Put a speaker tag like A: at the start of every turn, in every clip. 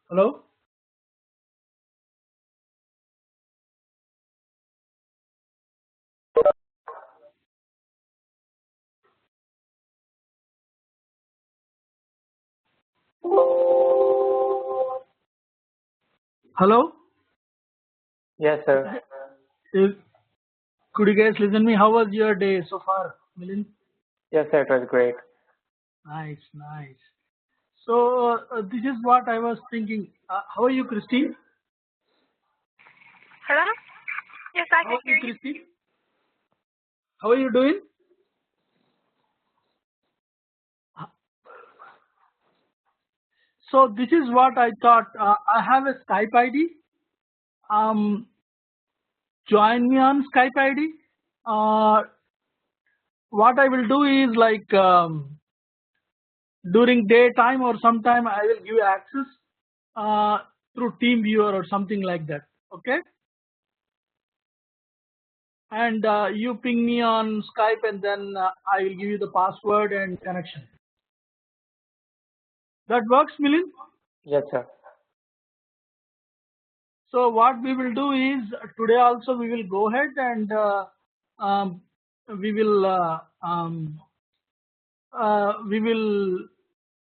A: Hello? Hello?
B: Yes, sir.
A: Uh, Could you guys listen me? How was your day so far, Milind?
B: Yes, sir. It was great.
A: Nice, nice. So this is what I was thinking. How are you, Christine?
C: Hello? Yes, I
A: How
C: can
A: are
C: hear
A: you,
C: you.
A: Christine? How are you doing? So this is what I thought. I have a Skype ID. Um, Join me on Skype ID. Uh, what I will do is like during daytime or sometime I will give access uh, through TeamViewer or something like that. Okay, and you ping me on Skype, and then I will give you the password and connection. That works, Milind?
B: Yes, sir.
A: So what we will do is today also we will go ahead and um, we will uh, um, we will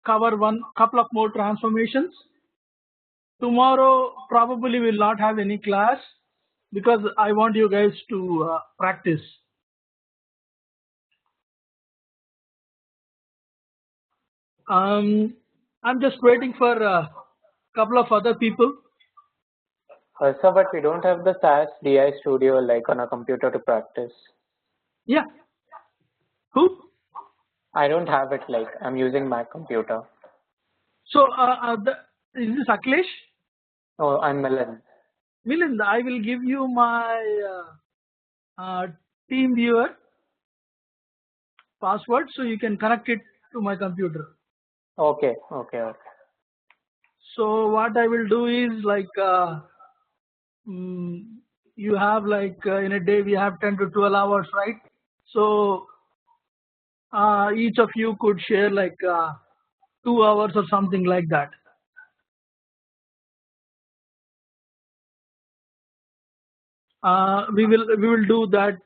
A: cover one couple of more transformations. Tomorrow probably will not have any class because I want you guys to practice. I'm just waiting for a couple of other people.
B: Sir, but we don't have the SAS DI Studio like on a computer to practice.
A: Yeah, who?
B: I don't have it like I'm using Mac computer.
A: So is this Akhilesh?
B: Oh, I'm Milan.
A: Milind, I will give you my uh, team viewer password so you can connect it to my computer.
B: Okay, okay, okay.
A: So what I will do is like mm, you have like in a day we have 10 to 12 hours, right? So each of you could share like 2 hours or something like that. We will do that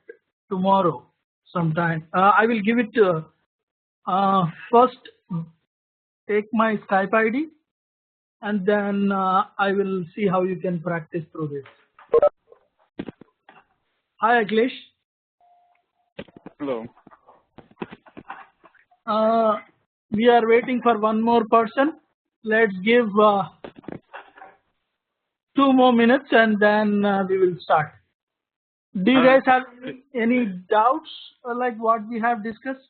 A: tomorrow sometime. I will give it first. Take my Skype ID, and then I will see how you can practice through this. Hi, Akhilesh.
D: Hello.
A: We are waiting for one more person. Let's give 2 more minutes, and then we will start. Do you
D: All right.
A: guys have any doubts like what we have discussed?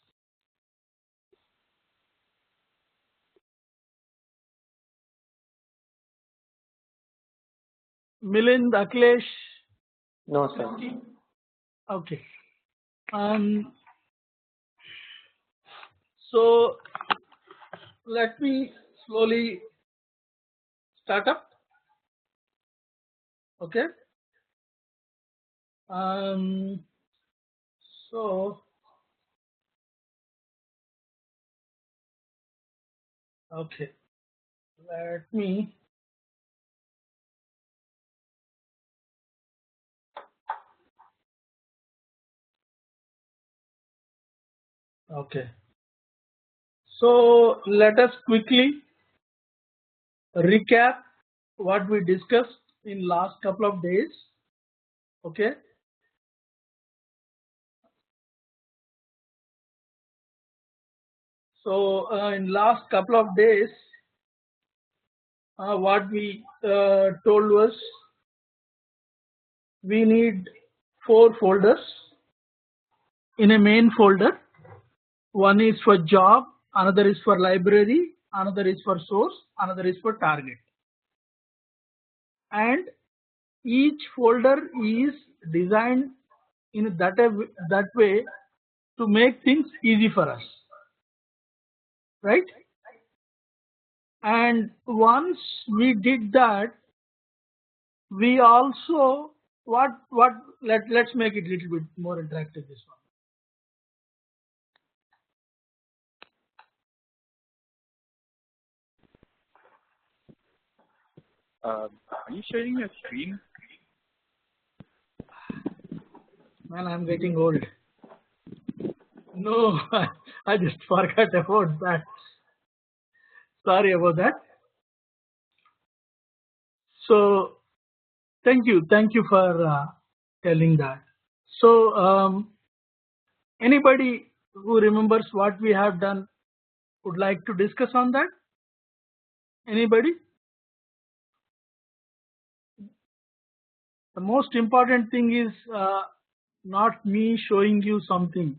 A: Milind, Akhilesh,
B: No, sir.
A: Christine? Okay. Um, so let me slowly start up. Okay. Um, so okay. Let me. Okay. So let us quickly recap what we discussed in last couple of days. Okay. So in last couple of days, what we told was we need 4 folders in a main folder. One is for job, another is for library, another is for source, another is for target. And each folder is designed in that way to make things easy for us, right? And once we did that, we also let's make it a little bit more interactive this one.
C: Are you sharing your screen?
A: Man, I'm getting old. No, I just forgot about that. Sorry about that. So, thank you for telling that. So, anybody who remembers what we have done would like to discuss on that? Anybody? The most important thing is not me showing you something.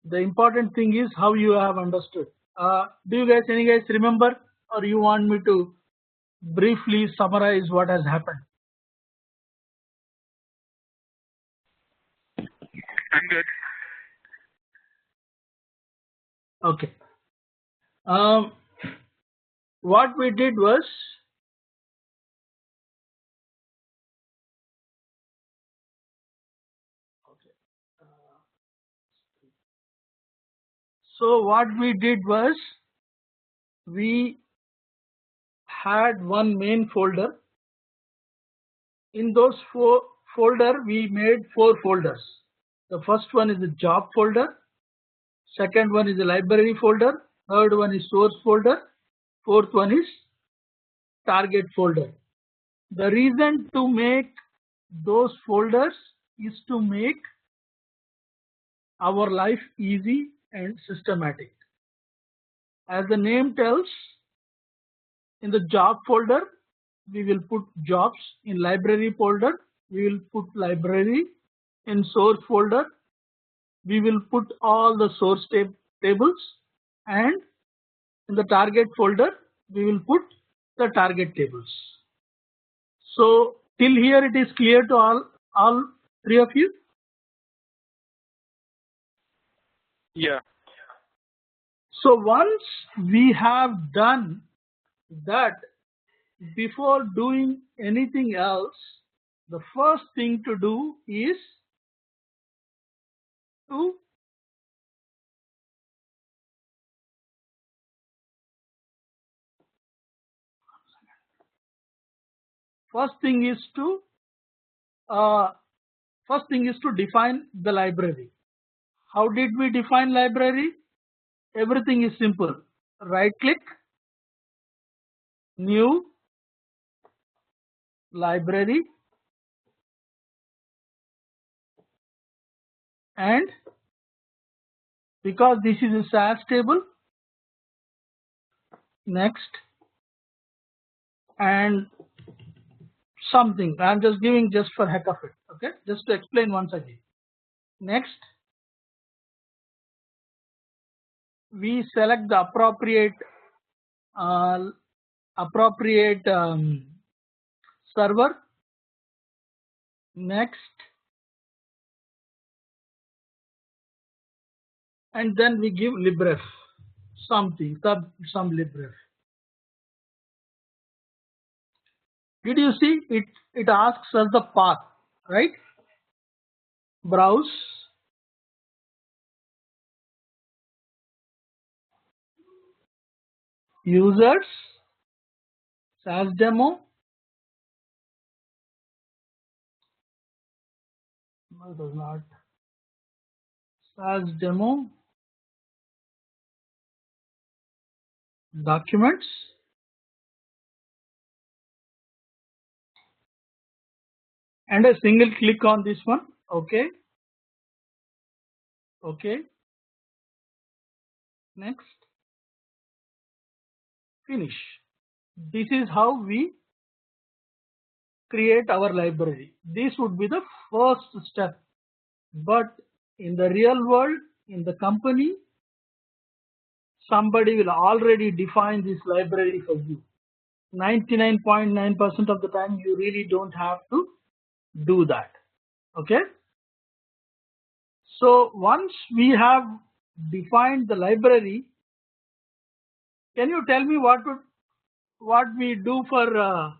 A: The important thing is how you have understood. Do you guys, any guys remember, or you want me to briefly summarize what has happened?
C: I'm good.
A: Okay. What we did was, we had one main folder. In those folder, we made 4 folders. The first one is the job folder. Second one is the library folder. Third one is source folder. Fourth one is target folder. The reason to make those folders is to make our life easy and systematic. As the name tells, in the job folder, we will put jobs. In library folder, we will put library. In source folder, we will put all the source tables, and in the target folder, we will put the target tables. So till here it is clear to all 3 of you?
C: Yeah.
A: So once we have done that, before doing anything else, the first thing to do is to define the library. How did we define library? Everything is simple. Right click, new library, and because this is a SAS table, next, and something I'm just giving just for heck of it, okay, just to explain once again. Next, we select the appropriate server. Next, and then we give libref something, some libref. Did you see it? It asks us the path, right? Browse, users, SAS demo. No, it does not. SAS demo, documents, and a single click on this one. Okay. Okay. Next. Finish. This is how we create our library. This would be the first step. But in the real world, in the company, somebody will already define this library for you. 99.9% of the time, you really don't have to do that. Okay. So once we have defined the library, can you tell me what we do for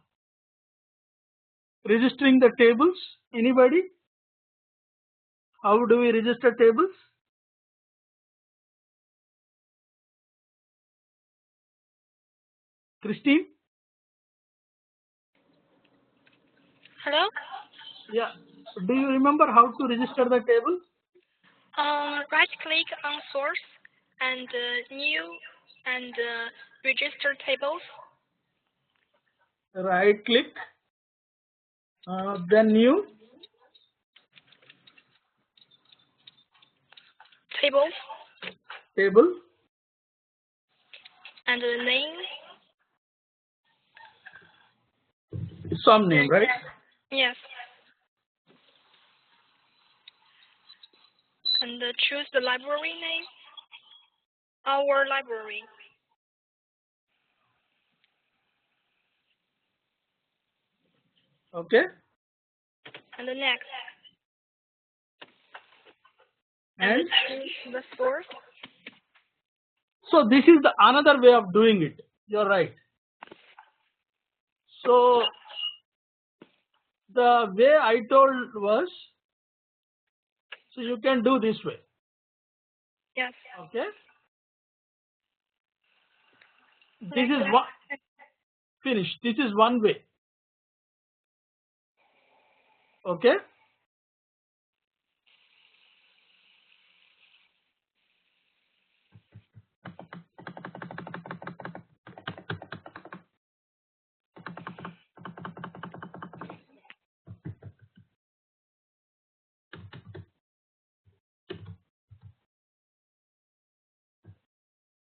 A: registering the tables? Anybody? How do we register tables? Christine?
D: Hello?
A: Yeah. Do you remember how to register the table?
D: Right click on source and new and register tables.
A: Right click, then new,
D: Tables
A: table,
D: and the name.
A: some name, right?
D: Yes. And choose the library name. Our library.
A: Okay.
D: And the next.
A: And
D: choose the source.
A: so this is the another way of doing it. You're right. So the way I told was, so you can do this way.
D: Yes.
A: Okay. This is one finish. This is one way. Okay.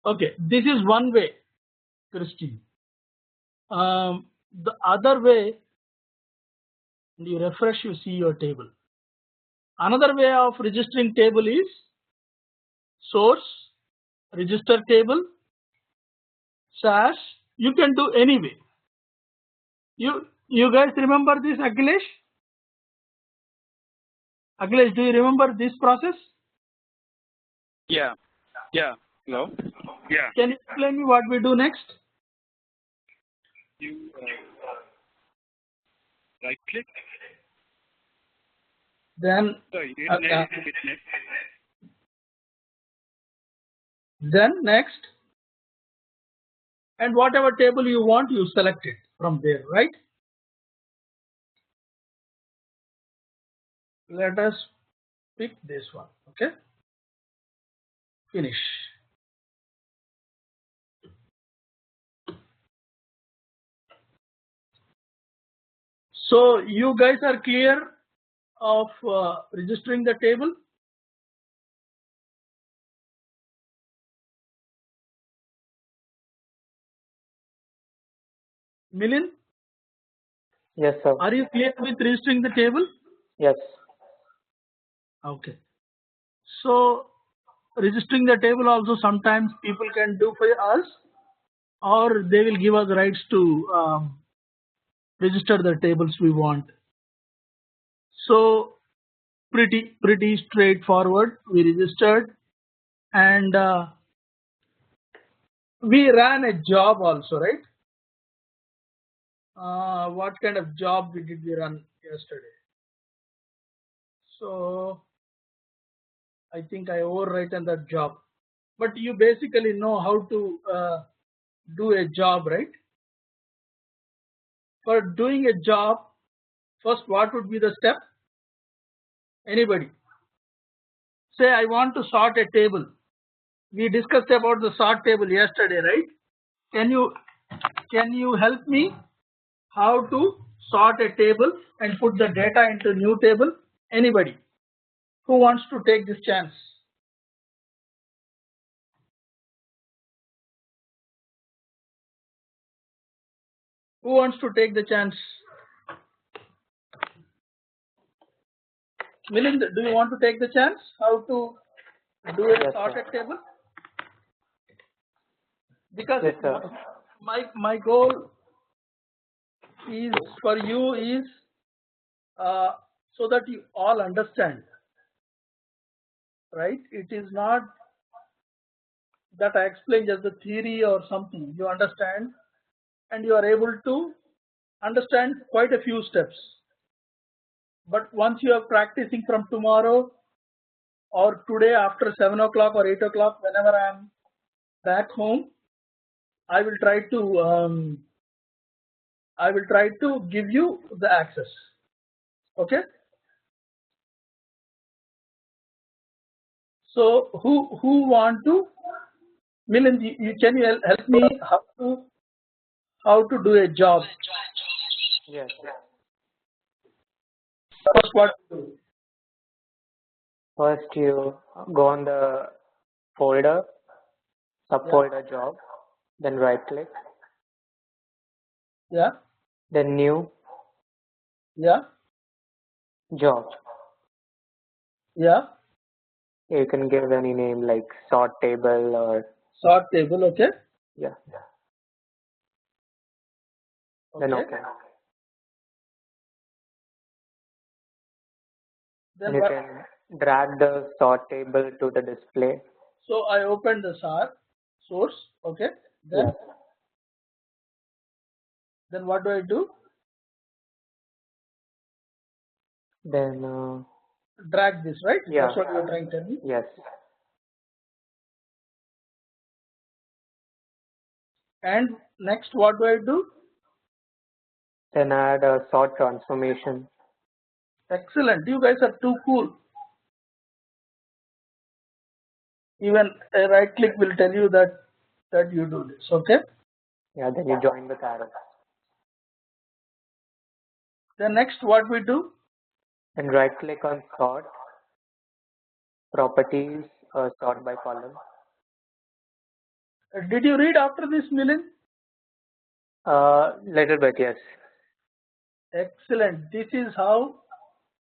A: Okay. This is one way, Christine. The other way, you refresh, you see your table. Another way of registering table is source, register table, SAS. You can do any way. You guys remember this, Akhilesh? Akhilesh, do you remember this process?
C: Yeah. Yeah. Hello? Yeah.
A: Can you explain me what we do next?
C: You right click.
A: Then
C: Sorry,
A: then next, and whatever table you want, you select it from there, right? Let us pick this one. Okay. Finish. So you guys are clear of registering the table? Milind,
B: Yes, sir.
A: are you clear with registering the table?
B: Yes.
A: Okay. So registering the table also sometimes people can do for us, or they will give us rights to register the tables we want. So pretty straightforward. We registered, and we ran a job also, right? What kind of job did we run yesterday? So I think I overwritten that job, but you basically know how to do a job, right? For doing a job, first what would be the step? Anybody? Say I want to sort a table. We discussed about the sort table yesterday, right? Can you help me how to sort a table and put the data into new table? Anybody who wants to take this chance? Who wants to take the chance? Milind, do you want to take the chance how to do a
B: Yes,
A: sorted
B: sir.
A: table? Because
B: Yes, sir.
A: my goal is for you is so that you all understand, right? It is not that I explain just the theory or something. You understand, and you are able to understand quite a few steps. But once you are practicing from tomorrow or today after 7 o'clock or 8 o'clock, whenever I am back home, I will try to give you the access. Okay. So who want to? Milind, can you help me how to do a job?
B: Yes.
A: First, what to do?
B: First, you go on the folder, subfolder job, then right click,
A: Yeah.
B: then new
A: Yeah.
B: job.
A: Yeah.
B: You can give any name like sort table or
A: Sort table. Okay.
B: yeah. Then okay.
A: Then
B: And you
A: what?
B: can drag the sort table to the display.
A: So I opened the source. Okay. Then
B: Yeah.
A: then what do I do?
B: Then
A: Drag this, right?
B: yeah.
A: That's what you're trying to tell me.
B: Yes.
A: And next, what do I do?
B: Then add a sort transformation.
A: Excellent. You guys are too cool. Even a right click will tell you that you do this. Okay.
B: Yeah. Then you join with arrow.
A: Then next, what we do?
B: Then right click on sort, properties, sort by column.
A: Did you read after this, Milind?
B: Little bit, yes.
A: Excellent. This is how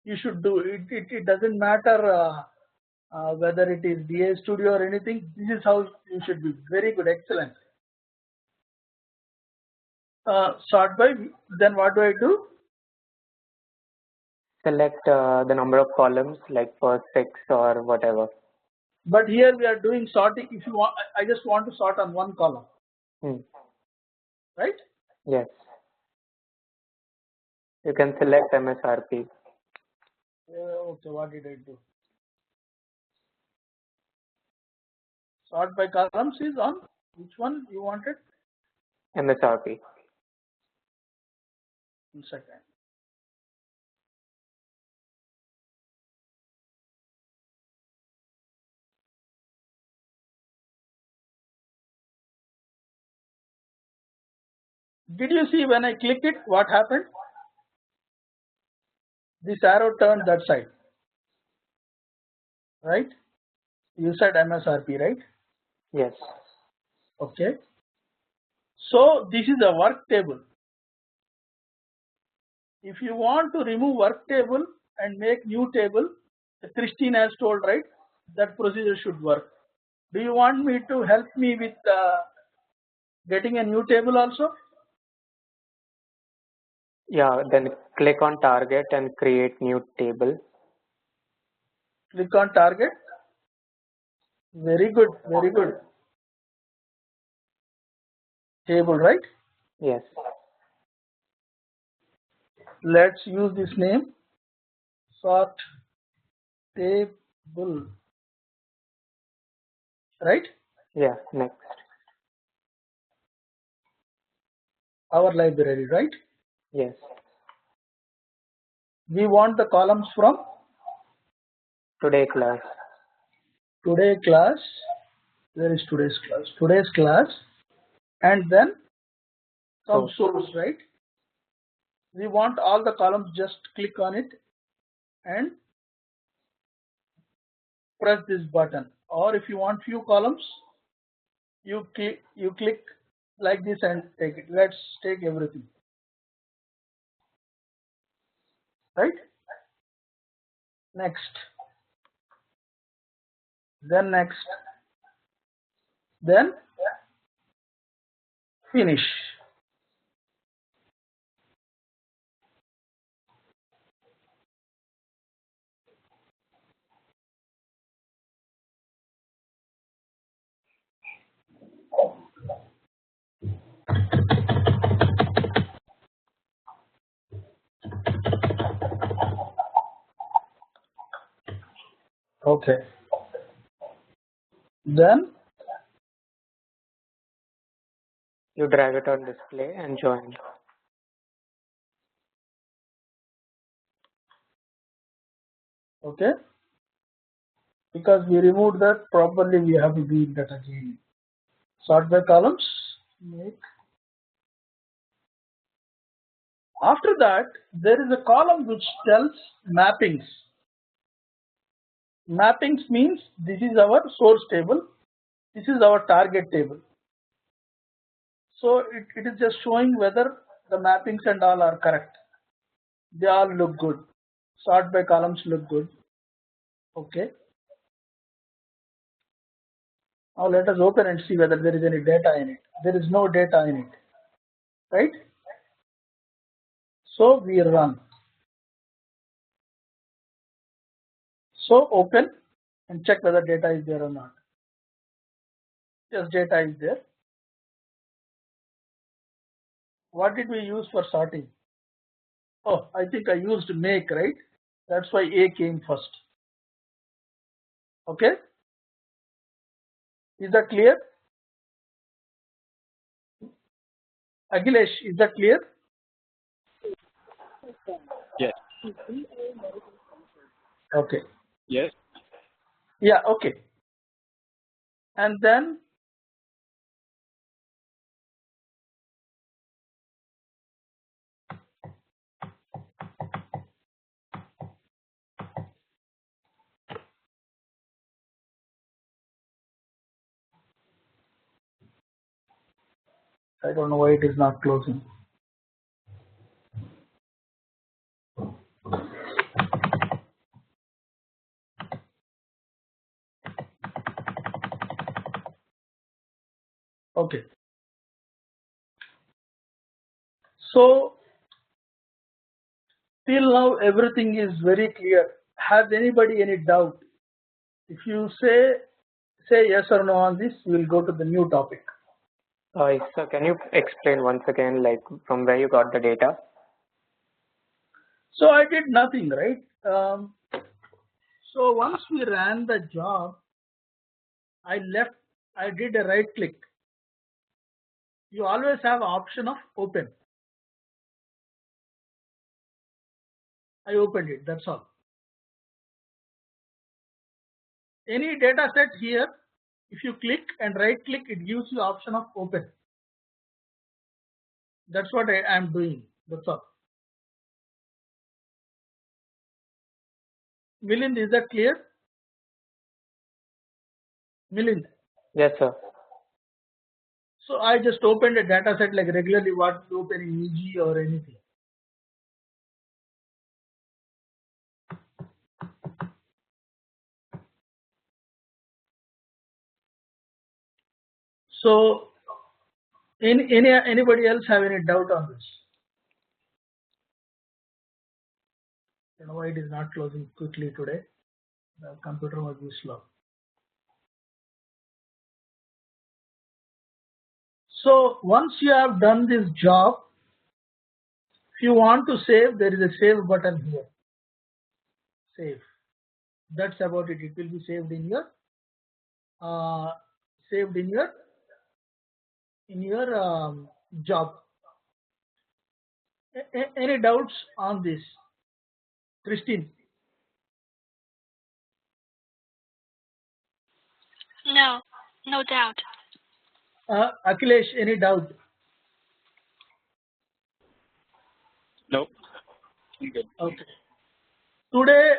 A: you should do it. It doesn't matter whether it is DA Studio or anything. This is how you should be. Very good. Excellent. Sort by. Then what do I do?
B: Select the number of columns, like first 6 or whatever.
A: But here we are doing sorting. If you want, I just want to sort on one column, right?
B: Yes. You can select MSRP.
A: Okay, what did I do? Sort by columns is on which one you wanted?
B: MSRP.
A: 1 second. Did you see when I click it, what happened? This arrow turned that side, right? You said MSRP, right?
B: Yes.
A: Okay. So this is a work table. If you want to remove work table and make new table, Christine has told, right? That procedure should work. Do you want me to help me with getting a new table also?
B: Yeah, then click on target and create new table.
A: Click on target. Very good, very good. Table, right?
B: Yes.
A: Let's use this name. Sort table. Right?
B: Yeah, next.
A: Our library, right?
B: Yes.
A: We want the columns from
B: Today class.
A: today class. Where is today's class? Today's class. And then some source, right? We want all the columns, just click on it and press this button. Or if you want few columns, you click like this and take it. Let's take everything. Right? Next. Then next. Then finish. Okay. Then
B: You drag it on display and join.
A: Okay, because we removed that properly, we have to do that again. Sort by columns. Make. After that, there is a column which tells mappings. Mappings means this is our source table, this is our target table. So it is just showing whether the mappings and all are correct. They all look good. Sort by columns look good. Okay. Now let us open and see whether there is any data in it. There is no data in it, right? So we run. So open and check whether data is there or not. Yes, data is there. What did we use for sorting? Oh, I think I used make, right? That's why A came first. Okay. Is that clear? Akhilesh, is that clear?
C: Yes.
A: Okay.
C: Yes.
A: Yeah, okay. And then I don't know why it is not closing. Okay. So till now everything is very clear. Has anybody any doubt? If you say yes or no on this, we will go to the new topic.
B: So can you explain once again, like from where you got the data?
A: So I did nothing, right? So once we ran the job, I did a right click. You always have option of open. I opened it, that's all. Any data set here, if you click and right click, it gives you option of open. That's what I am doing, that's all. Milind, is that clear? Milind.
B: Yes, sir.
A: So I just opened a data set like regularly what you open in EG or anything. So anybody else have any doubt on this? I don't know why it is not closing quickly today. The computer must be slow. So once you have done this job, if you want to save, there is a save button here. Save. That's about it. It will be saved in your job. Any doubts on this, Christine?
D: No, no doubt.
A: Akhilesh, any doubt?
C: Nope. I'm good.
A: Okay. Today,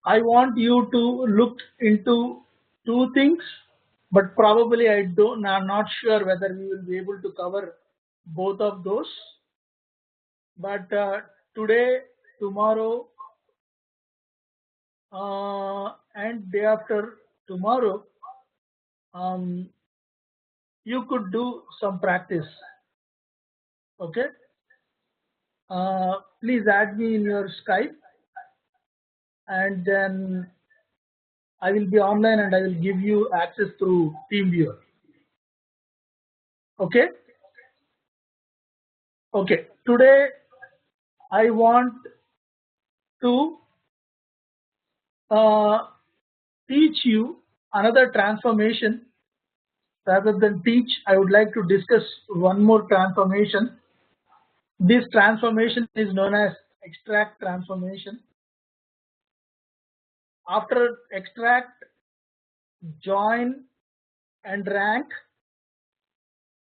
A: I want you to look into two things, but probably I'm not sure whether we will be able to cover both of those. But today, tomorrow, and day after tomorrow, you could do some practice. Okay. Please add me in your Skype, and then I will be online and I will give you access through TeamViewer. Okay. Okay. Today I want to teach you another transformation. Rather than teach, I would like to discuss one more transformation. This transformation is known as extract transformation. After extract, join and rank.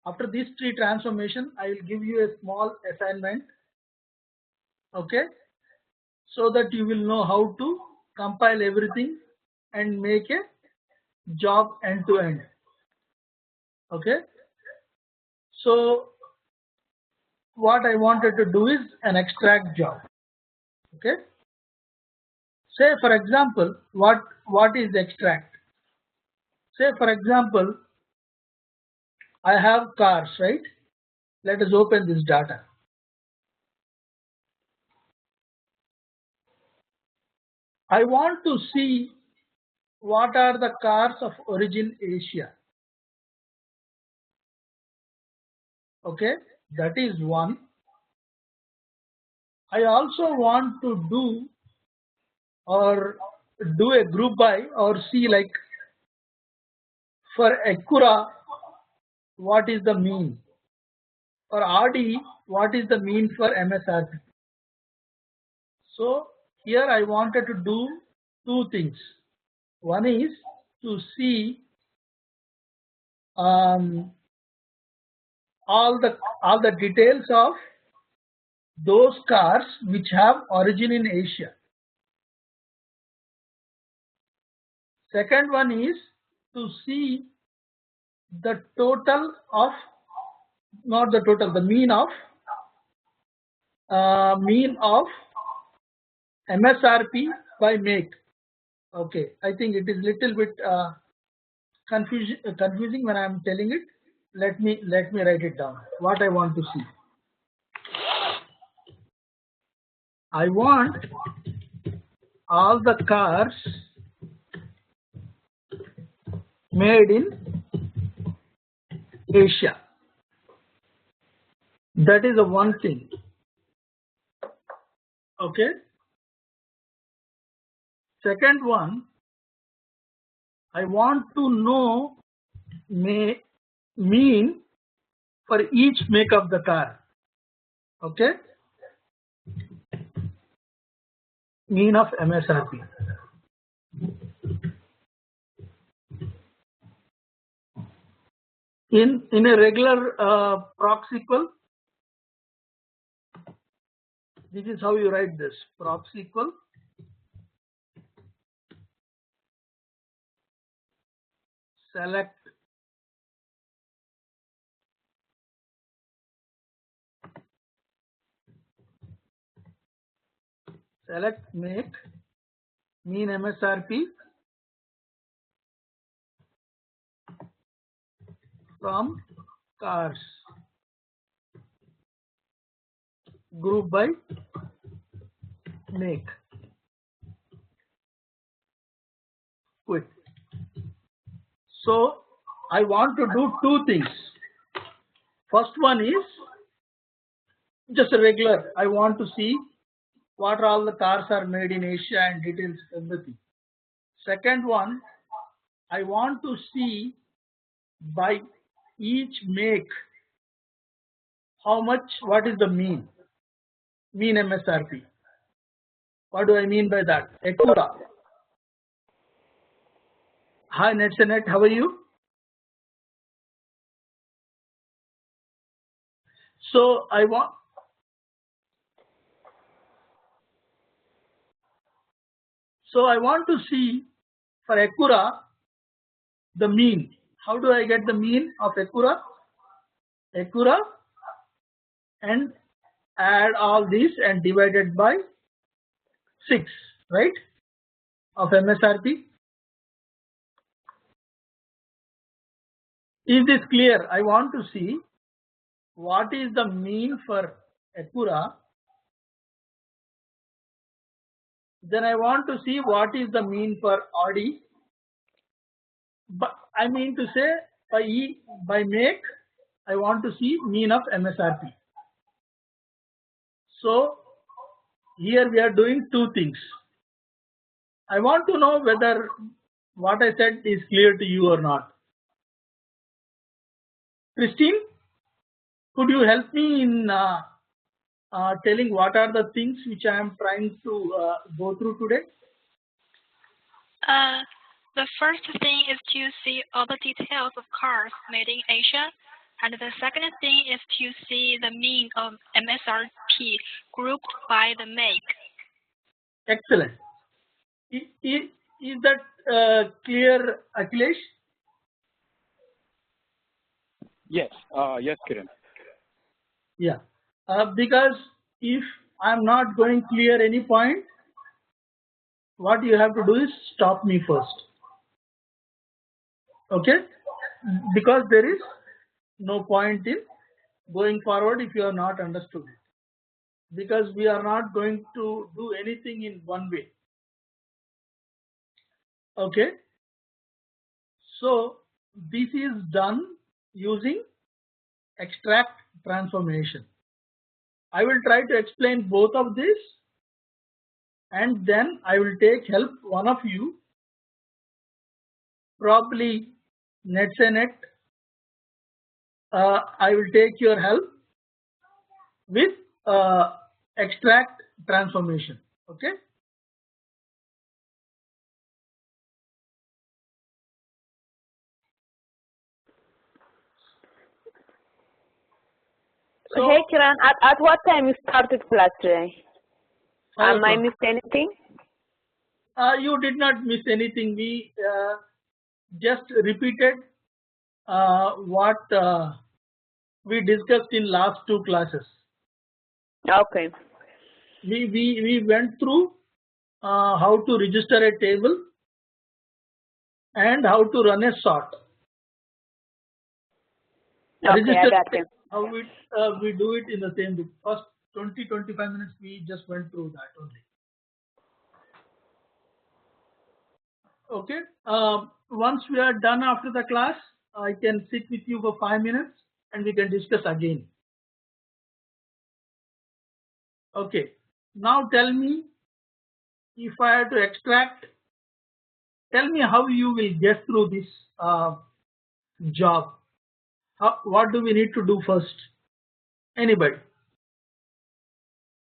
A: After these three transformation, I will give you a small assignment, okay, so that you will know how to compile everything and make a job end to end. Okay, so what I wanted to do is an extract job. Okay, say for example, what is extract? Say for example, I have cars, right? Let us open this data. I want to see what are the cars of origin Asia. Okay, that is one. I also want to do a group by or see like for Acura what is the mean, for Audi what is the mean for MSRP. So here I wanted to do two things. One is to see all the details of those cars which have origin in Asia. Second one is to see the total of, not the total, the mean of MSRP by make. Okay, I think it is little bit confusing when I am telling it. Let me write it down. What I want to see. I want all the cars made in Asia. That is the one thing. Okay. Second one, I want to know mean for each make of the car. Okay. Mean of MSRP. In a regular proc SQL, this is how you write this. Proc SQL. Select make mean MSRP from cars, group by make. Quit. So I want to do two things. First one is just a regular. I want to see what all the cars are made in Asia and details everything. Second one, I want to see by each make how much, what is the mean MSRP. What do I mean by that? Acura. Hi Netsenet, how are you? So I want to see for Acura the mean. How do I get the mean of Acura? Acura and add all these and divided by 6, right, of MSRP. Is this clear? I want to see what is the mean for Acura. Then I want to see what is the mean for Audi. But I mean to say by make, I want to see mean of MSRP. So here we are doing two things. I want to know whether what I said is clear to you or not. Christine, could you help me in telling what are the things which I am trying to go through today?
D: The first thing is to see all the details of cars made in Asia, and the second thing is to see the mean of MSRP grouped by the make.
A: Excellent. Is that clear, Akhilesh?
C: Yes. Yes, Kiran.
A: Yeah. Because if I'm not going clear any point, what you have to do is stop me first. Okay? Because there is no point in going forward if you are not understood it. Because we are not going to do anything in one way. Okay? So this is done using extract transformation. I will try to explain both of this, and then I will take help one of you, probably NetSenet. I will take your help with extract transformation. Okay.
E: So, hey Kiran, at what time you started class today? Am I missed anything?
A: You did not miss anything. We just repeated what we discussed in last two classes.
E: Okay.
A: We went through how to register a table and how to run a sort.
E: Okay, I got you.
A: How we do it in the same book. First 20-25 minutes we just went through that only. Okay. Once we are done after the class, I can sit with you for 5 minutes and we can discuss again. Okay. Now tell me, if I have to extract, tell me how you will get through this job. What do we need to do first? Anybody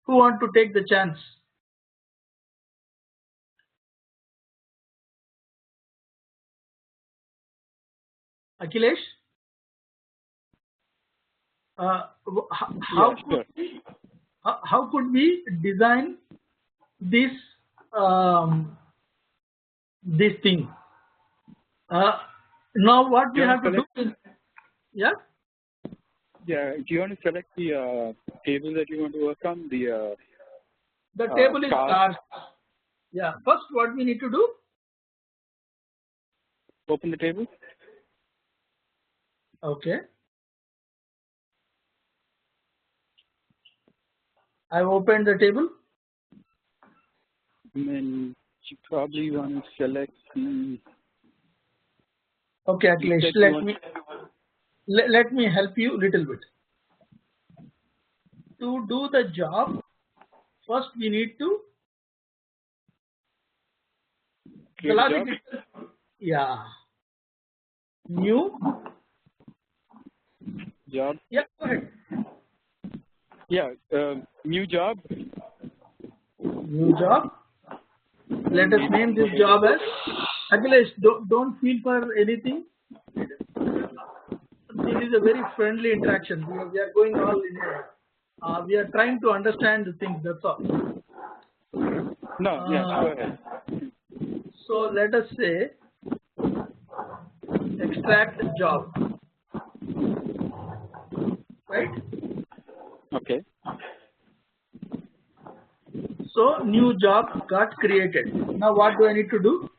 A: who want to take the chance? Akhilesh? How could we design this this thing? Now what we have to do is, yeah?
C: Yeah, do you want to select the table that you want to work on? The
A: table is cars. Yeah. First, what we need to do?
C: Open the table.
A: Okay. I've opened the table.
C: And then you probably want to select the.
A: Okay, Akhilesh, let me help you a little bit. To do the job, first we need to new
C: job.
A: Yeah, go ahead.
C: Yeah, new job.
A: New job. Let us name this job as Akhilesh. Don't feel for anything. This is a very friendly interaction. We are going all in here. We are trying to understand the things. That's all.
C: No, yeah, go ahead.
A: So let us say extract job. Right?
C: Okay.
A: So new job got created. Now what do I need to do?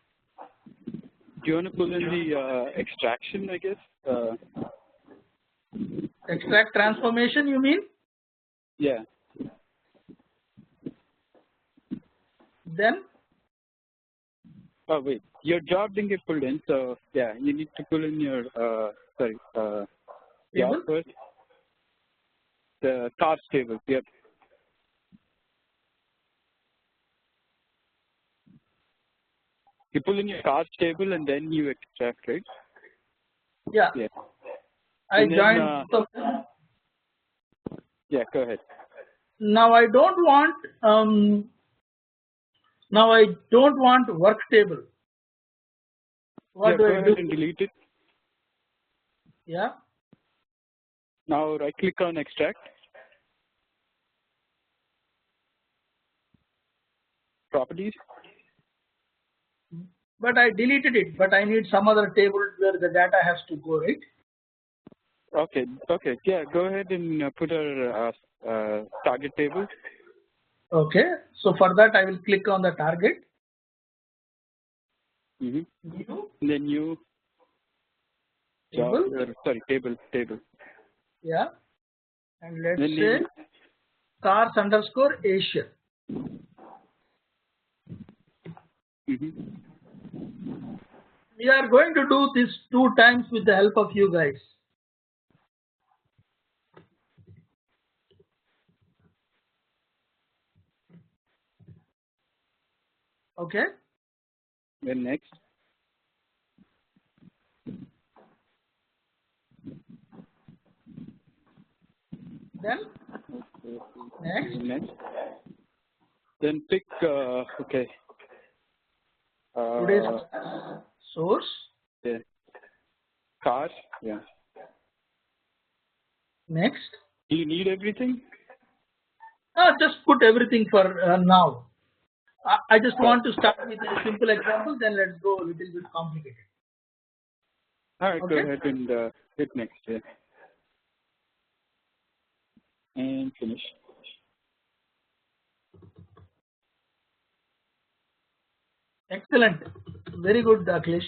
C: Do you want to pull in the extraction, I guess?
A: Extract transformation, you mean?
C: Yeah.
A: Then?
C: Oh wait, your job didn't get pulled in, so yeah, you need to pull in your job first. The cars table. Yep. You pull in your cars table and then you extract, right?
A: Yeah.
C: Yeah.
A: I joined.
C: Yeah, go ahead.
A: now I don't want work table. What do
C: go
A: I
C: ahead
A: do?
C: and delete it.
A: Yeah.
C: Now right click on extract. Properties.
A: But I deleted it, but I need some other table where the data has to go, right?
C: Okay, yeah, go ahead and put a target table.
A: Okay, so for that I will click on the target.
C: New. Then new
A: table.
C: Table.
A: Yeah, and let's
C: then
A: say cars_Asia. We are going to do this 2 times with the help of you guys. Okay.
C: Then next.
A: Then next.
C: Then pick okay.
A: Today's source.
C: Yeah. Car. Yeah.
A: Next.
C: Do you need everything?
A: Just put everything for now. I just want to start with a simple example. Then let's go a little bit complicated.
C: All right.
A: Okay.
C: Go ahead and hit next. Yeah. And finish.
A: Excellent. Very good, Akhilesh.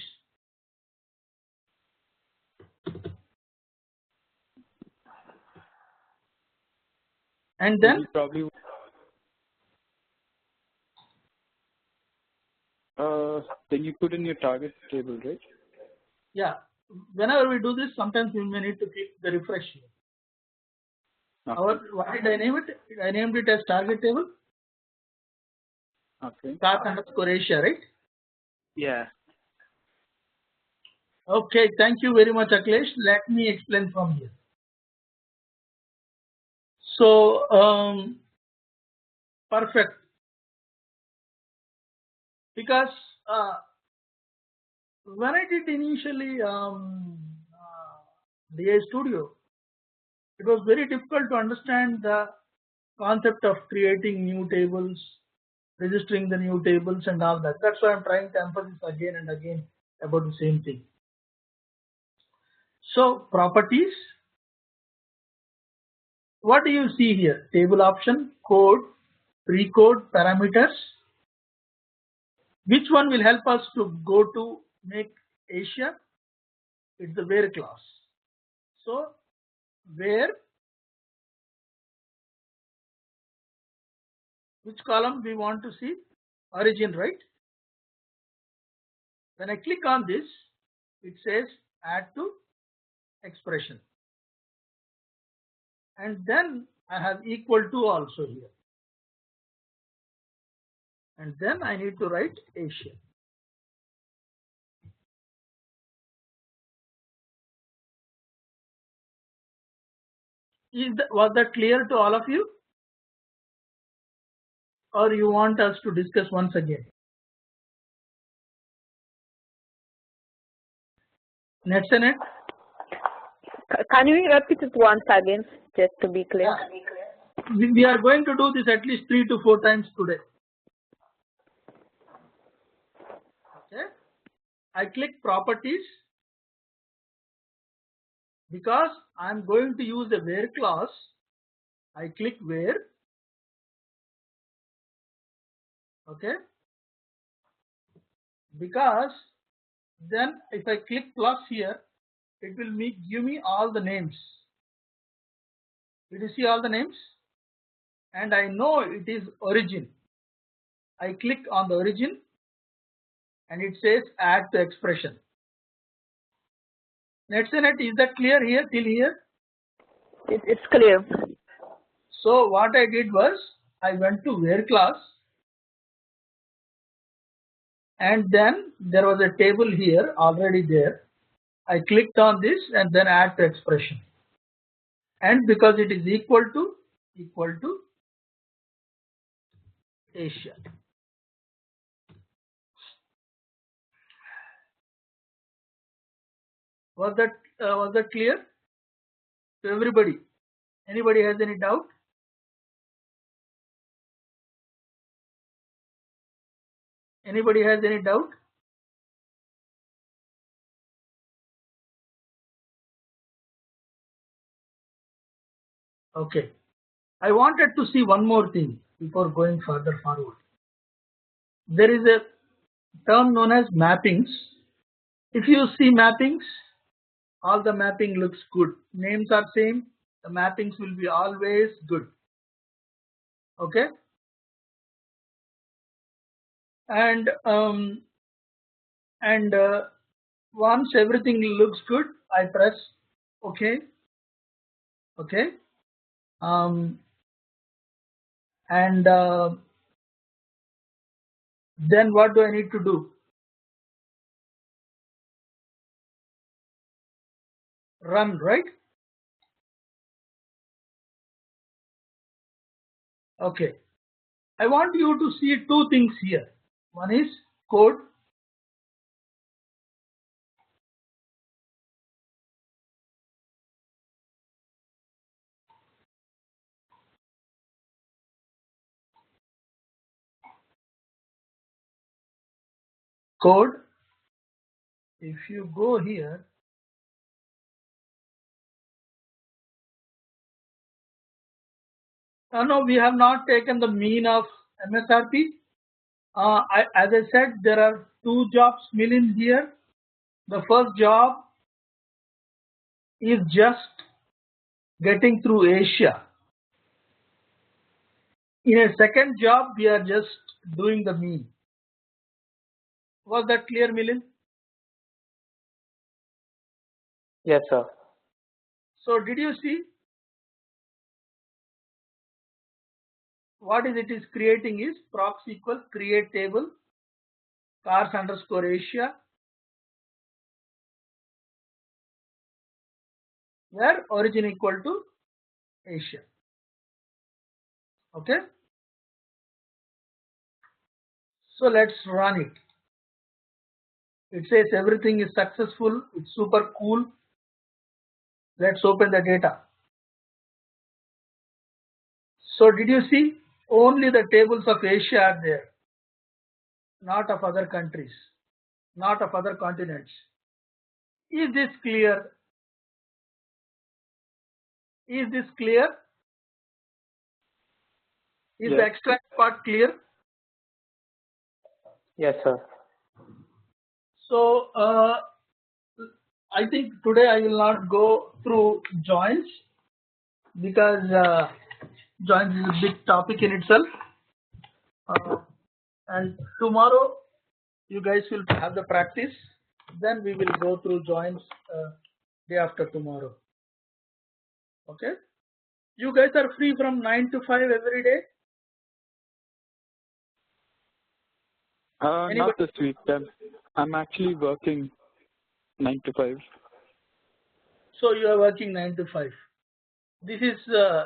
A: And then
C: probably then you put in your target table, right?
A: Yeah. Whenever we do this, sometimes we may need to click the refresh here. What did I name it? I named it as target table.
C: Okay.
A: Cars_Asia, right?
C: Yeah.
A: Okay. Thank you very much, Akhilesh. Let me explain from here. So perfect. Because when I did initially DI Studio, it was very difficult to understand the concept of creating new tables, registering the new tables and all that. That's why I'm trying to emphasize again and again about the same thing. So properties, what do you see here? Table option, code, pre-code, parameters. Which one will help us to go to make Asia? It's the where class. So where, which column we want to see? Origin, right? When I click on this, it says add to expression. And then I have equal to also here. And then I need to write Asia. Was that clear to all of you? Or you want us to discuss once again? Netsenet?
E: Can you repeat it once again, just to be clear?
A: We are going to do this at least 3 to 4 times today. Okay. I click properties because I am going to use a where clause. I click where. Okay. Because then if I click plus here, it will give me all the names. Did you see all the names? And I know it is origin. I click on the origin and it says add to expression. Netsenet, is that clear here till here?
E: It's clear.
A: So what I did was I went to where class and then there was a table here already there. I clicked on this and then add to expression. And because it is equal to, Asia. Was that clear to everybody? Anybody has any doubt? Anybody has any doubt? Okay. I wanted to see one more thing before going further forward. There is a term known as mappings. If you see mappings, all the mapping looks good. Names are same. The mappings will be always good. Okay. And once everything looks good, I press OK. Okay. Then what do I need to do? Run, right? Okay. I want you to see two things here. One is code. Code. If you go here, no, we have not taken the mean of MSRP. As I said, there are two jobs million here. The first job is just getting through Asia. In a second job, we are just doing the mean. Was that clear, Milind?
B: Yes, sir.
A: So did you see what is it is creating is proxy equal create table cars underscore Asia, where origin equal to Asia. Okay. So let's run it. It says everything is successful. It's super cool. Let's open the data. So did you see only the tables of Asia are there, not of other countries, not of other continents. Is this clear? Is this clear? Is the extract part clear?
B: Yes, sir.
A: So I think today I will not go through joins because joins is a big topic in itself. And tomorrow you guys will have the practice. Then we will go through joins day after tomorrow. Okay. You guys are free from 9 to 5 every day?
C: Not this week. I'm actually working 9 to 5.
A: So you are working 9 to 5. This is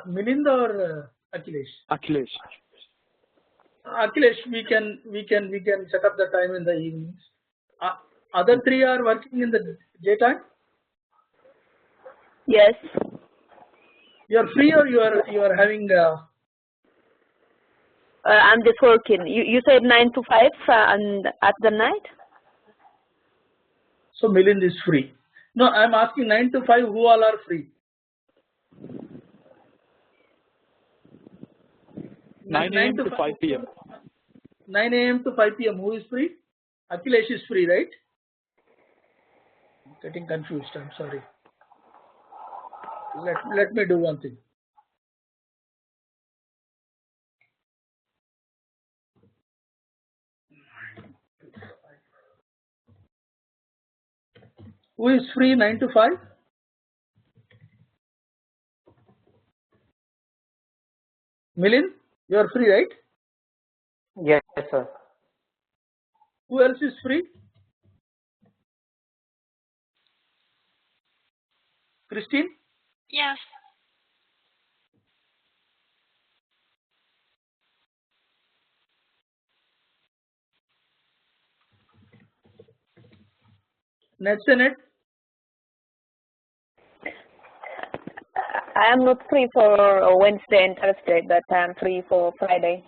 A: Milind or Akhilesh?
C: Akhilesh.
A: Akhilesh, we can set up the time in the evenings. Other three are working in the daytime?
E: Yes.
A: You are free or you are having?
E: I'm just working. You said 9 to 5 and at the night?
A: So Milind is free. No, I'm asking 9 to 5. Who all are free?
C: 9 a.m. to 5 p.m.
A: 9 a.m. to 5 p.m. Who is free? Akhilesh is free, right? I'm getting confused. I'm sorry. Let me do one thing. Who is free 9 to 5? Milind, you are free, right?
B: Yes, sir.
A: Who else is free? Christine?
D: Yes.
A: Nets and it.
E: I am not free for Wednesday and Thursday, but I am free for Friday.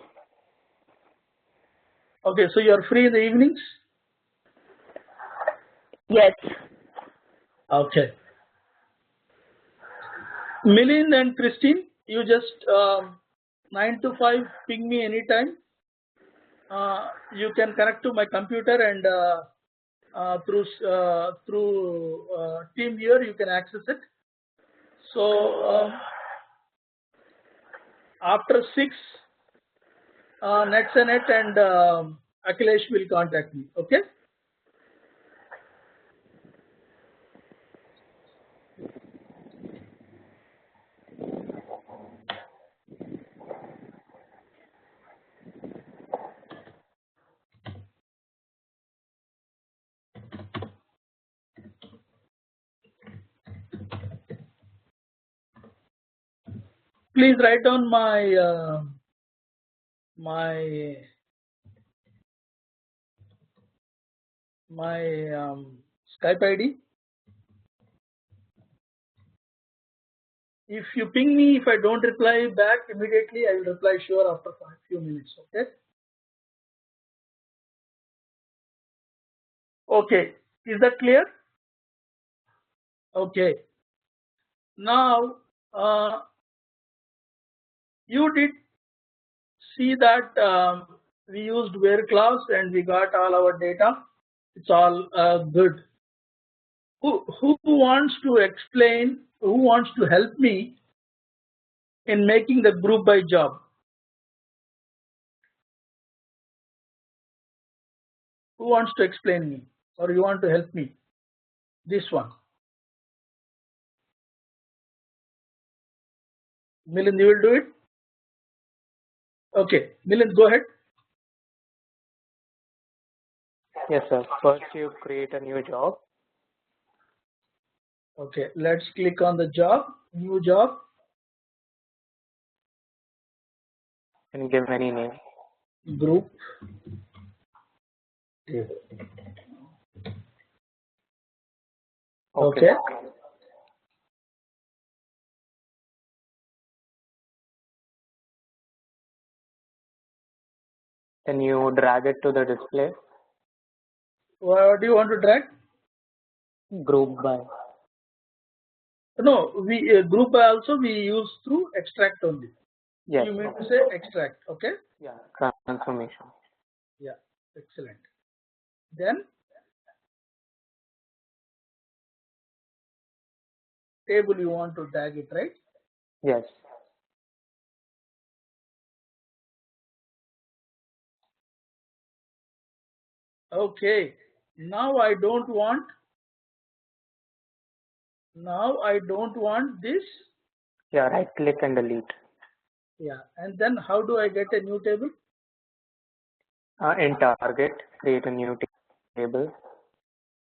A: Okay, so you are free in the evenings?
E: Yes.
A: Okay. Milind and Christine, you just 9 to 5 ping me anytime. You can connect to my computer and through TeamViewer you can access it. So after 6, Netsanet and Akhilesh will contact me. Okay. Please write down my Skype ID. If you ping me, if I don't reply back immediately, I will reply sure after a few minutes. Okay. Okay. Is that clear? Okay. Now you did see that we used where clause and we got all our data. It's all good. Who wants to explain? Who wants to help me in making the group by job? Who wants to explain me, or you want to help me? This one. Milind, you will do it? Okay. Milind, go ahead.
B: Yes, sir. First, you create a new job.
A: Okay. Let's click on the job, new job.
B: And give any name.
A: Group. Okay.
B: Then you drag it to the display.
A: What do you want to drag?
B: Group by.
A: No, we group by also we use through extract only.
B: Yes.
A: You mean to say extract, okay?
B: Yeah, transformation.
A: Yeah, excellent. Then table you want to tag it, right?
B: Yes.
A: Okay. Now I don't want this.
B: Yeah, right click and delete.
A: Yeah, and then how do I get a new table?
B: In target, create a new table.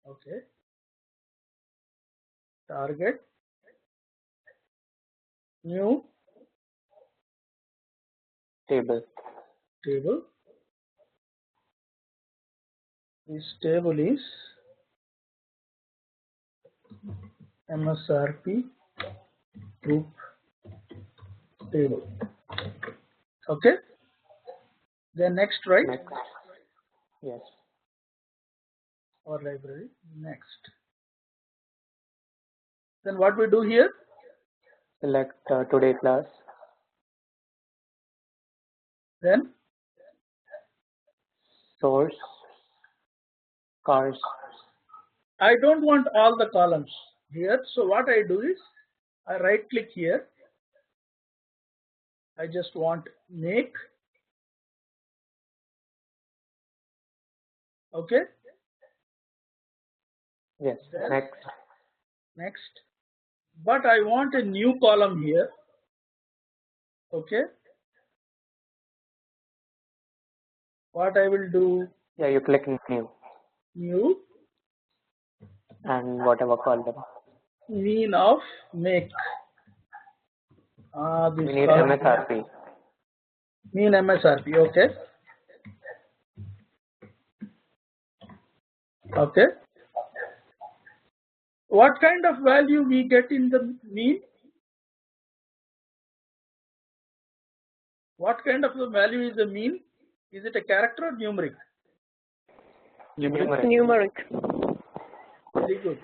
A: Okay. Target, new
B: table.
A: This table is MSRP group table. Okay. Then next, right?
B: Next. Yes.
A: Or library. Next. Then what we do here?
B: Select today class.
A: Then
B: source, cars.
A: I don't want all the columns here. So what I do is I right click here. I just want make. Okay.
B: Yes.
A: Then next. But I want a new column here. Okay. What I will do?
B: Yeah, you click new.
A: New.
B: And whatever column.
A: Mean of make.
B: We need MSRP.
A: Mean MSRP. Okay. Okay. what kind of value we get in the mean? What kind of a value is the mean? Is it a character or numeric?
E: Numeric.
A: Very good.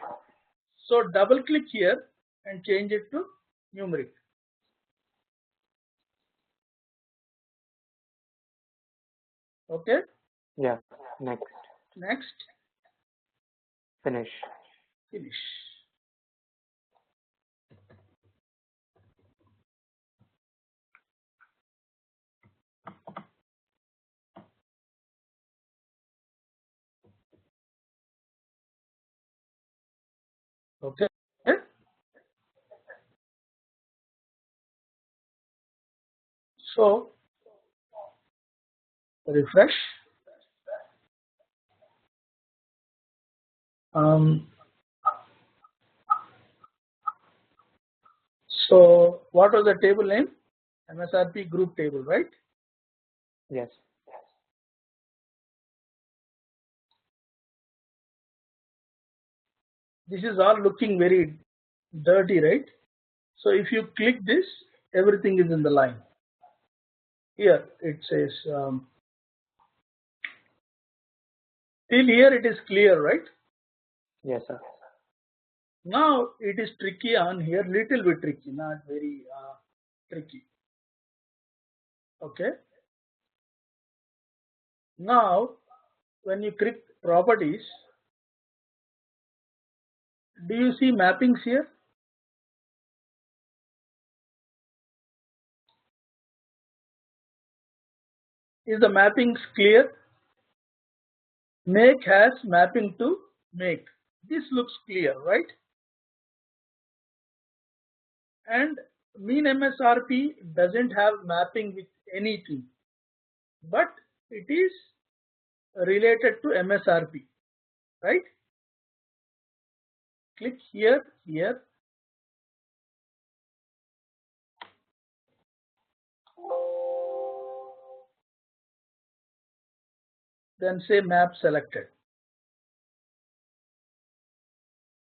A: So double click here and change it to numeric. Okay.
B: Yeah. Next.
A: Next.
B: Finish.
A: Finish. Okay. So refresh. So what was the table name? MSRP group table, right?
B: Yes.
A: This is all looking very dirty, right? So if you click this, everything is in the line. Here it says, till here it is clear, right?
B: Yes, sir.
A: Now it is tricky on here, little bit tricky, not very tricky. Okay. Now when you click properties, do you see mappings here? Is the mappings clear? Make has mapping to make. This looks clear, right? And mean MSRP doesn't have mapping with anything, but it is related to MSRP, right? Click here, here. Then say map selected.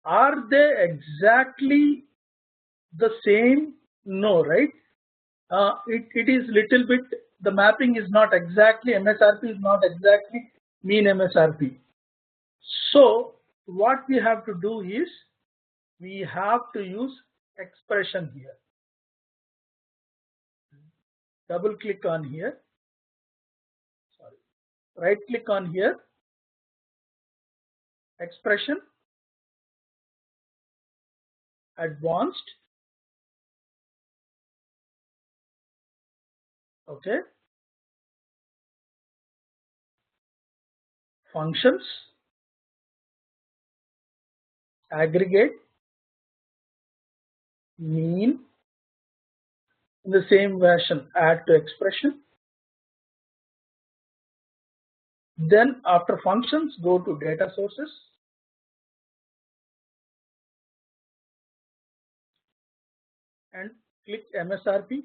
A: Are they exactly the same? No, right? It is little bit, the mapping is not exactly, MSRP is not exactly mean MSRP. So what we have to do is, we have to use expression here. Double click on here. Sorry. Right click on here. Expression. Advanced. Okay. Functions. Aggregate. Mean. In the same version, add to expression. Then after functions, go to data sources. And click MSRP,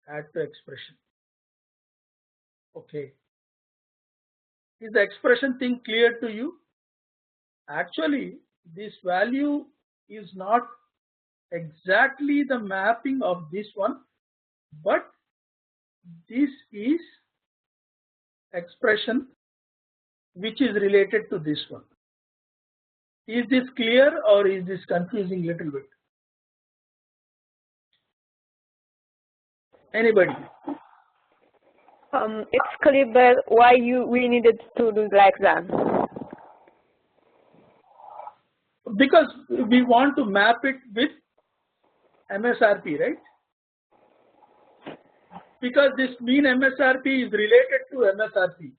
A: add to expression. Okay. Is the expression thing clear to you? Actually, this value is not exactly the mapping of this one, but this is expression which is related to this one. Is this clear or is this confusing little bit? Anybody?
E: It's clear, but why we needed to do like that?
A: Because we want to map it with MSRP, right? Because this mean MSRP is related to MSRP.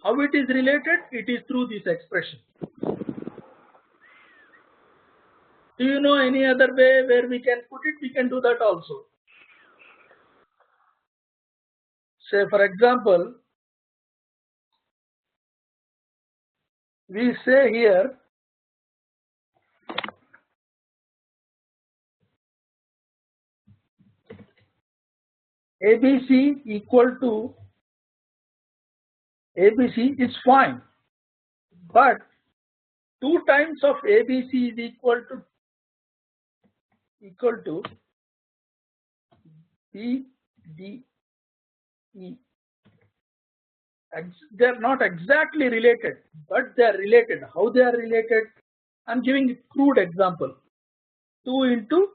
A: How it is related? It is through this expression. Do you know any other way where we can put it? We can do that also. Say for example, we say here ABC equal to ABC is fine, but 2 times of ABC is equal to BDE. They are not exactly related, but they are related. How they are related? I am giving a crude example. 2 into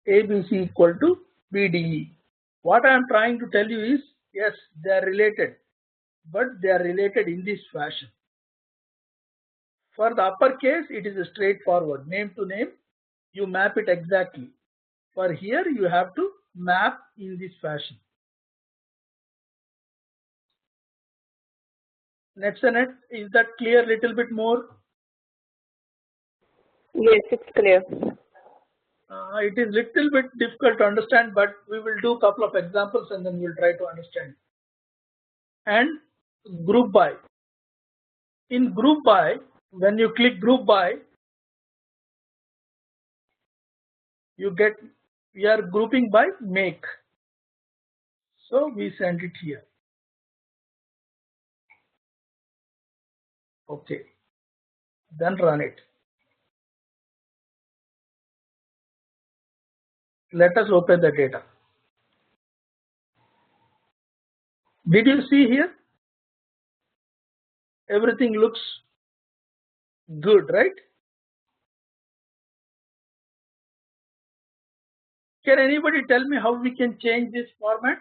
A: ABC equal to BDE. What I am trying to tell you is, yes, they are related, but they are related in this fashion. For the uppercase, it is a straightforward name to name. You map it exactly. For here, you have to map in this fashion. Netsanet, is that clear? Little bit more?
E: Yes, it's clear.
A: It is little bit difficult to understand, but we will do a couple of examples and then we'll try to understand. And group by. In group by, when you click group by, you get, we are grouping by make. So we send it here. Okay. Then run it. Let us open the data. Did you see here? Everything looks good, right? Can anybody tell me how we can change this format?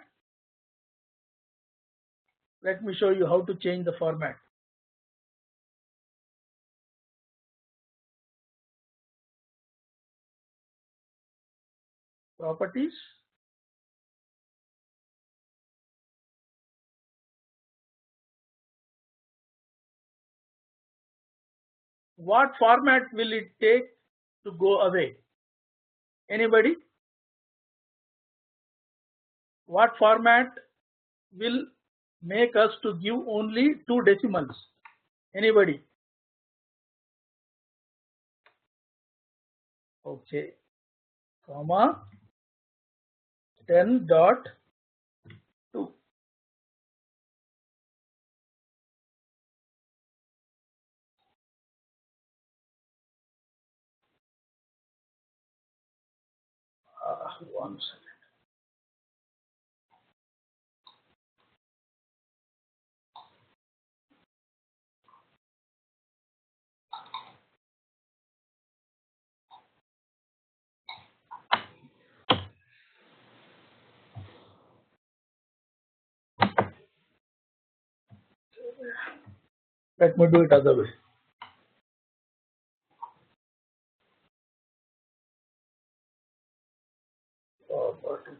A: Let me show you how to change the format. Properties. What format will it take to go away? Anybody? What format will make us to give only 2 decimals? Anybody? Okay. Comma 10.2. One second. Let me do it other way. Properties.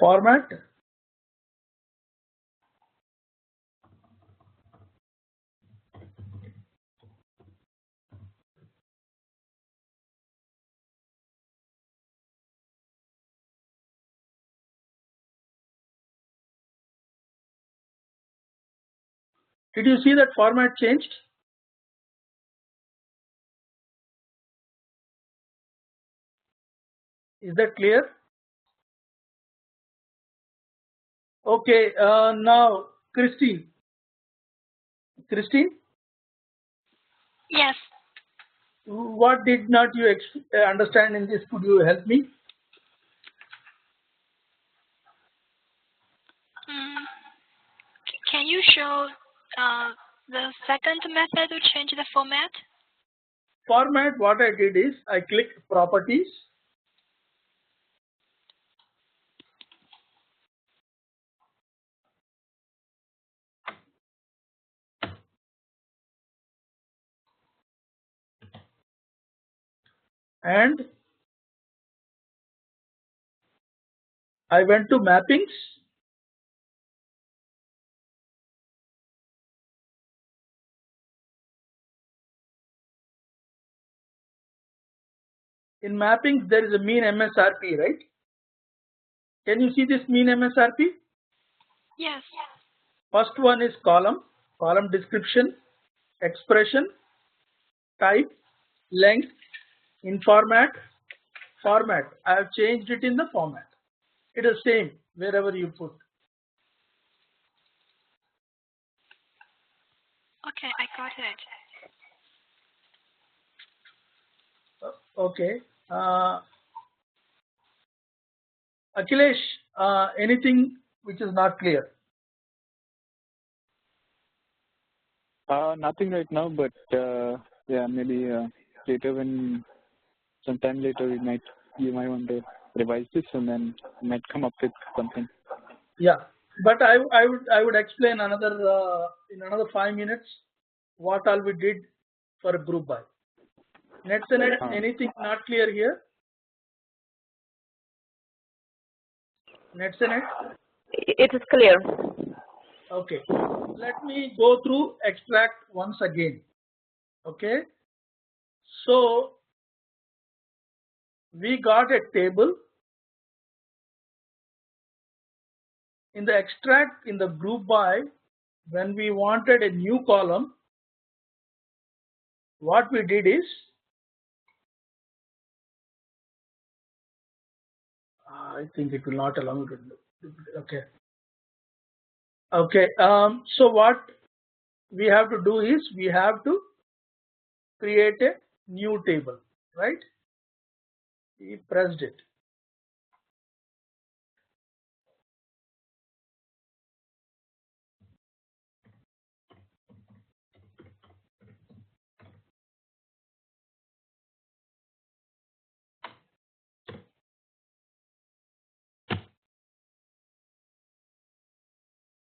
A: Format. Did you see that format changed? Is that clear? Okay, now Christine. Christine,
D: Yes.
A: what did not you understand in this? Could you help me?
D: Can you show the second method to change the format?
A: Format, what I did is I clicked properties. And I went to mappings. In mappings, there is a mean MSRP, right? Can you see this mean MSRP?
D: Yes.
A: First one is column description, expression, type, length, in format, format. I have changed it in the format. It is same wherever you put.
D: Okay, I got it.
A: Okay. Akhilesh, anything which is not clear?
C: Nothing right now, but yeah, maybe later when sometime later you might want to revise this and then you might come up with something.
A: Yeah, but I would explain another in another 5 minutes what all we did for group by. Nets and net, anything not clear here? Nets and net?
E: It is clear.
A: Okay, let me go through extract once again. Okay, so we got a table. In the extract, in the group by, when we wanted a new column, what we did is, I think it will not allow me to do. Okay, so what we have to do is, we have to create a new table, right? We pressed it.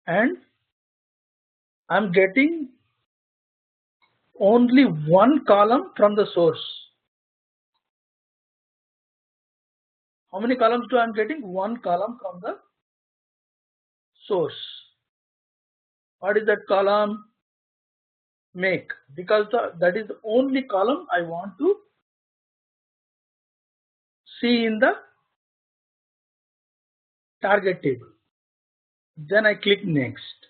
A: And I'm getting only one column from the source. How many columns do I'm getting? One column from the source. What is that column? Make, because that is the only column I want to see in the target table. Then I click next.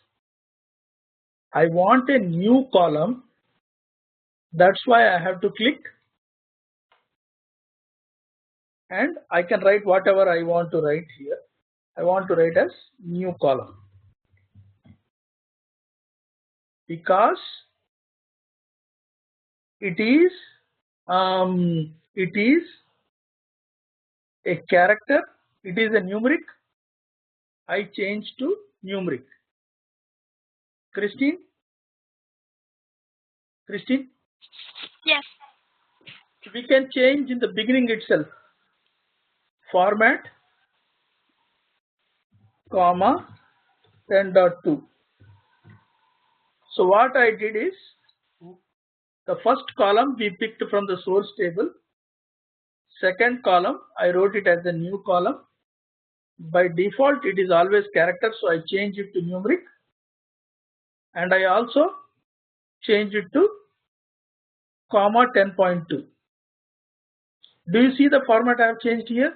A: I want a new column. That's why I have to click, and I can write whatever I want to write here. I want to write as new column, because it is a character, it is a numeric. I change to numeric. Christine?
D: Yes.
A: We can change in the beginning itself. Format, comma, 10.2. So what I did is, the first column we picked from the source table. Second column, I wrote it as a new column. By default, it is always character, so I change it to numeric. And I also change it to comma 10.2. Do you see the format I have changed here,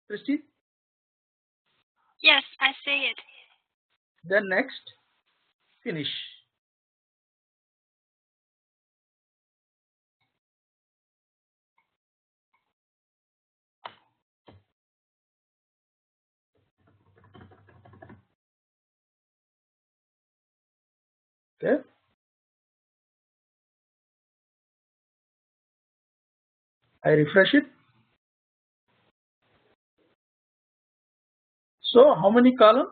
A: Christine?
D: Yes, I see it.
A: Then next, finish. Okay. I refresh it. So how many columns?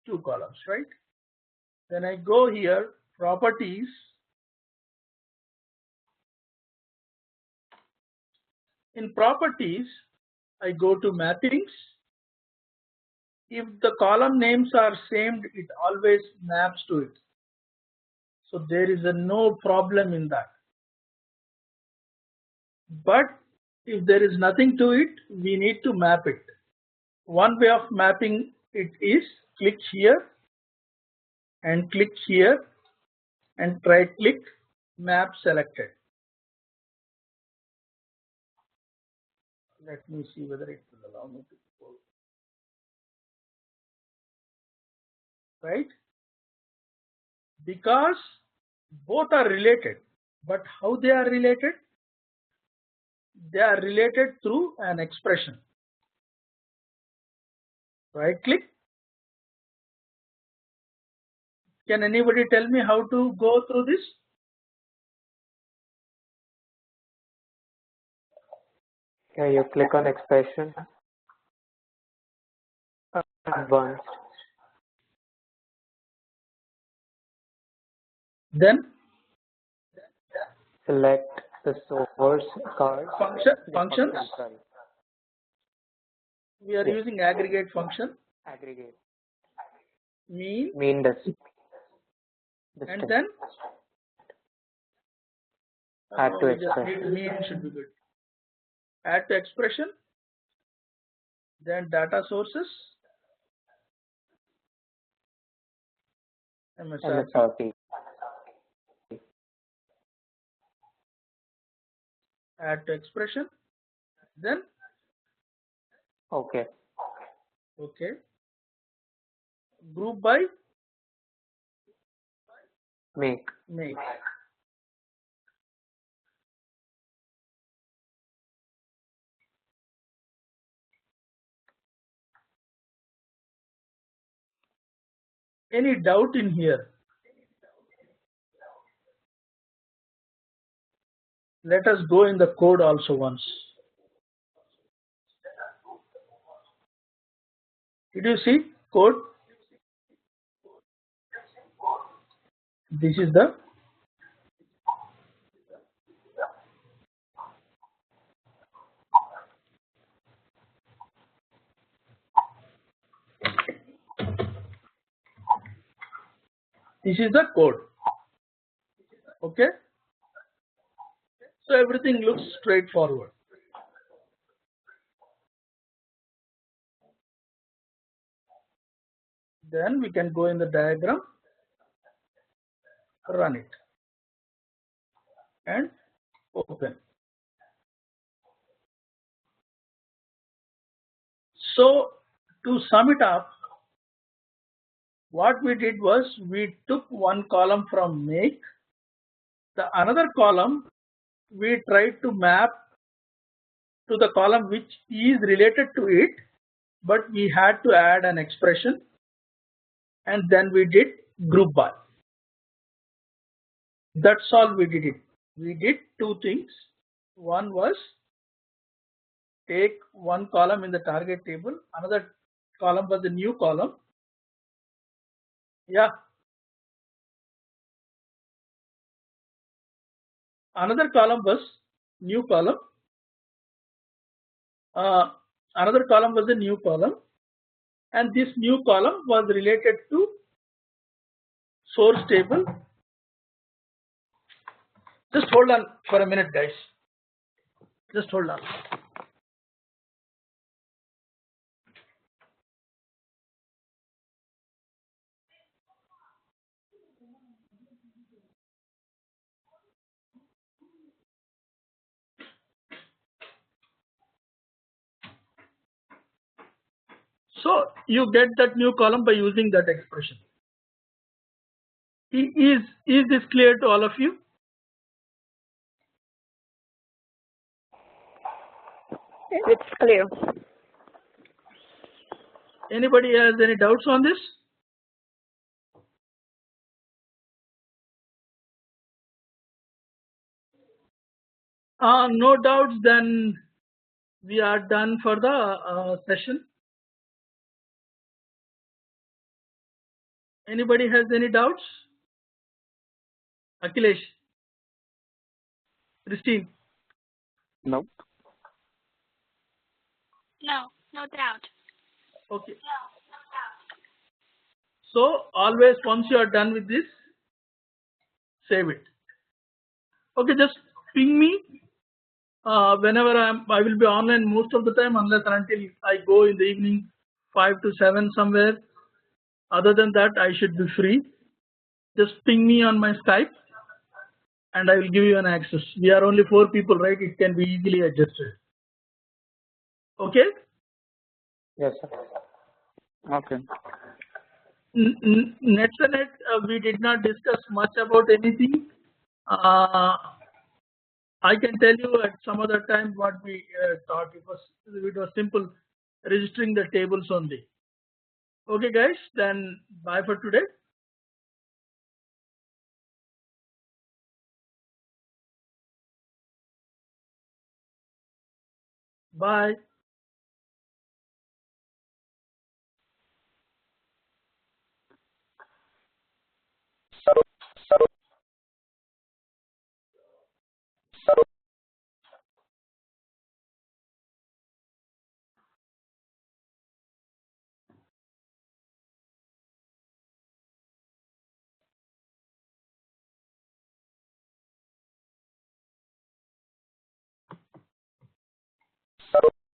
A: 2 columns, right? Then I go here, properties. In properties, I go to mappings. If the column names are same, it always maps to it. So there is no problem in that. But if there is nothing to it, we need to map it. One way of mapping it is click here and click here and right click map selected. Let me see whether it will allow me to go. Right? Because both are related. But how they are related? They are related through an expression. Right click. Can anybody tell me how to go through this?
B: Yeah, you click on expression, advanced,
A: Then
B: select the source card.
A: functions.
B: Sorry,
A: We are
B: Yes.
A: using aggregate function.
B: aggregate,
A: Mean
B: distance,
A: and then
B: add to
A: we just
B: expression.
A: need mean should be good. Add to expression. Then data sources. MSRP.
B: MSRP.
A: Add to expression. Then
B: Okay.
A: Group by
B: Make.
A: Any doubt in here? Let us go in the code also once. Did you see code? This is the code. Okay. So everything looks straightforward. Then we can go in the diagram, run it, and open. So to sum it up, what we did was we took one column from make, the another column we tried to map to the column which is related to it, but we had to add an expression, and then we did group by. That's all we did. We did two things. One was take one column in the target table, another column was a new column. Yeah. Another column was new column. Another column was a new column, and this new column was related to source table. Just hold on for a minute, guys. Just hold on. So you get that new column by using that expression. Is this clear to all of you?
E: It's clear.
A: Anybody has any doubts on this? No doubts, then we are done for the session. Anybody has any doubts? Akhilesh? Christine?
C: No.
D: No doubt.
A: Okay. So always once you are done with this, save it. Okay, just ping me whenever I will be online most of the time, unless and until I go in the evening 5 to 7 somewhere. Other than that, I should be free. Just ping me on my Skype and I will give you an access. We are only 4 people, right? It can be easily adjusted. Okay?
B: Yes, sir.
C: Okay.
A: Net we did not discuss much about anything. I can tell you at some other time what we taught. It was simple, registering the tables only. Okay, guys. Then bye for today. Bye.